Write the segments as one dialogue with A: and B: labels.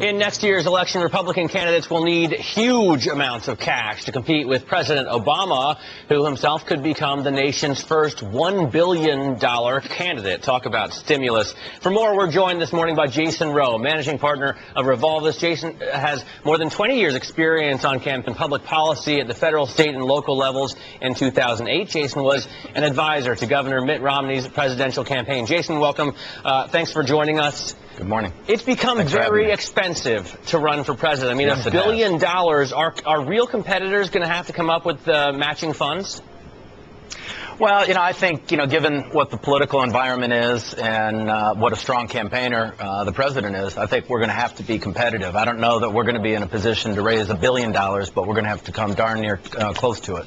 A: In next year's election, Republican candidates will need huge amounts of cash to compete with President Obama, who himself could become the nation's first $1 billion candidate. Talk about stimulus. For more, we're joined this morning by Jason Rowe, managing partner of Revolvis. Jason has more than 20 years experience on campaign public policy at the federal, state, and local levels. In 2008, Jason was an advisor to Governor Mitt Romney's presidential campaign. Jason, welcome. Thanks for joining us.
B: Good morning.
A: It's become very expensive to run for president. I mean, $1 billion. Are real competitors going to have to come up with matching funds?
B: Well, I think, given what the political environment is and what a strong campaigner the president is, I think we're going to have to be competitive. I don't know that we're going to be in a position to raise $1 billion, but we're going to have to come darn near close to it.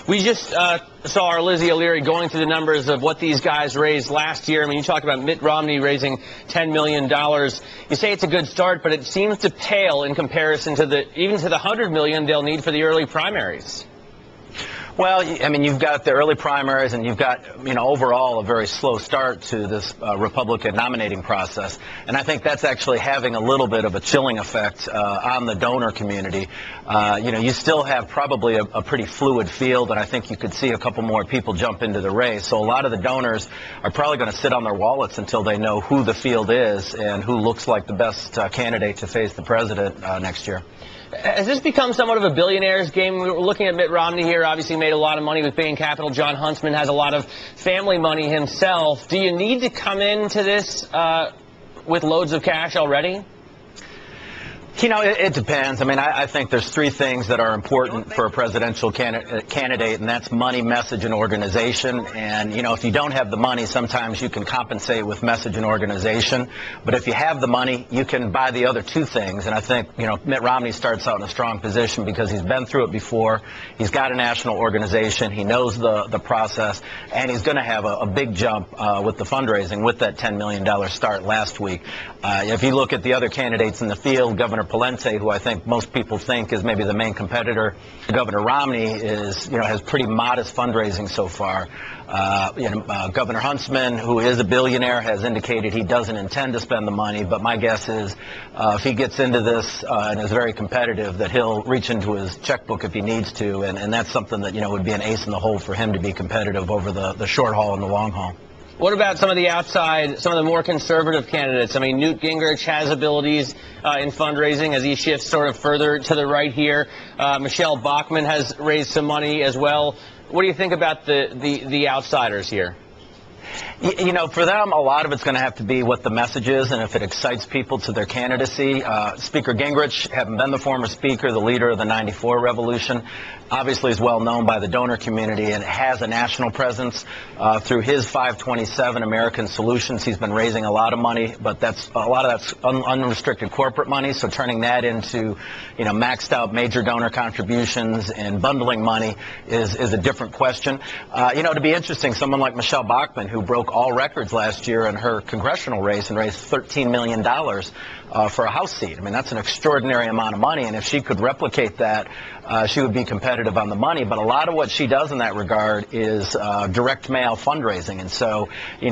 A: We just saw our Lizzie O'Leary going through the numbers of what these guys raised last year. I mean, you talked about Mitt Romney raising $10 million. You say it's a good start, but it seems to pale in comparison to even to the $100 million they'll need for the early primaries.
B: Well, I mean, you've got the early primaries, and you've got, overall a very slow start to this Republican nominating process. And I think that's actually having a little bit of a chilling effect on the donor community. You still have probably a pretty fluid field, and I think you could see a couple more people jump into the race. So a lot of the donors are probably going to sit on their wallets until they know who the field is and who looks like the best candidate to face the president next year.
A: Has this become somewhat of a billionaire's game? We're looking at Mitt Romney here, obviously made a lot of money with Bain Capital. John Huntsman has a lot of family money himself. Do you need to come into this with loads of cash already?
B: It depends. I mean, I think there's three things that are important for a presidential candidate, and that's money, message, and organization. And, if you don't have the money, sometimes you can compensate with message and organization. But if you have the money, you can buy the other two things. And I think, Mitt Romney starts out in a strong position because he's been through it before. He's got a national organization. He knows the process. And he's going to have a big jump with the fundraising with that $10 million start last week. If you look at the other candidates in the field, Governor Palente, who I think most people think is maybe the main competitor, Governor Romney has pretty modest fundraising so far. Governor Huntsman, who is a billionaire, has indicated he doesn't intend to spend the money, but my guess is if he gets into this and is very competitive, that he'll reach into his checkbook if he needs to, and that's something that would be an ace in the hole for him to be competitive over the short haul and the long haul.
A: What about some of the outside, some of the more conservative candidates? I mean, Newt Gingrich has abilities in fundraising as he shifts sort of further to the right here. Michelle Bachmann has raised some money as well. What do you think about the outsiders here?
B: For them, a lot of it's going to have to be what the message is and if it excites people to their candidacy. Speaker Gingrich, having been the former speaker, the leader of the '94 revolution, obviously is well known by the donor community and has a national presence through his 527 American Solutions. He's been raising a lot of money, but a lot of that's unrestricted corporate money. So turning that into, maxed out major donor contributions and bundling money is a different question. To be interesting, someone like Michelle Bachmann, who broke all records last year in her congressional race and raised $13 million for a House seat. I mean, that's an extraordinary amount of money, and if she could replicate that, she would be competitive on the money. But a lot of what she does in that regard is direct mail fundraising, and so,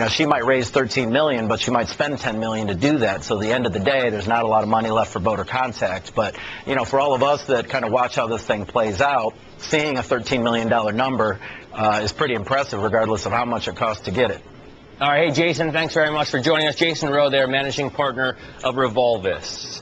B: she might raise $13 million, but she might spend $10 million to do that. So at the end of the day, there's not a lot of money left for voter contact. But, for all of us that kind of watch how this thing plays out, seeing a $13 million number is pretty impressive, regardless of how much it costs to get it.
A: All right, hey, Jason, thanks very much for joining us. Jason Rowe there, managing partner of Revolvis.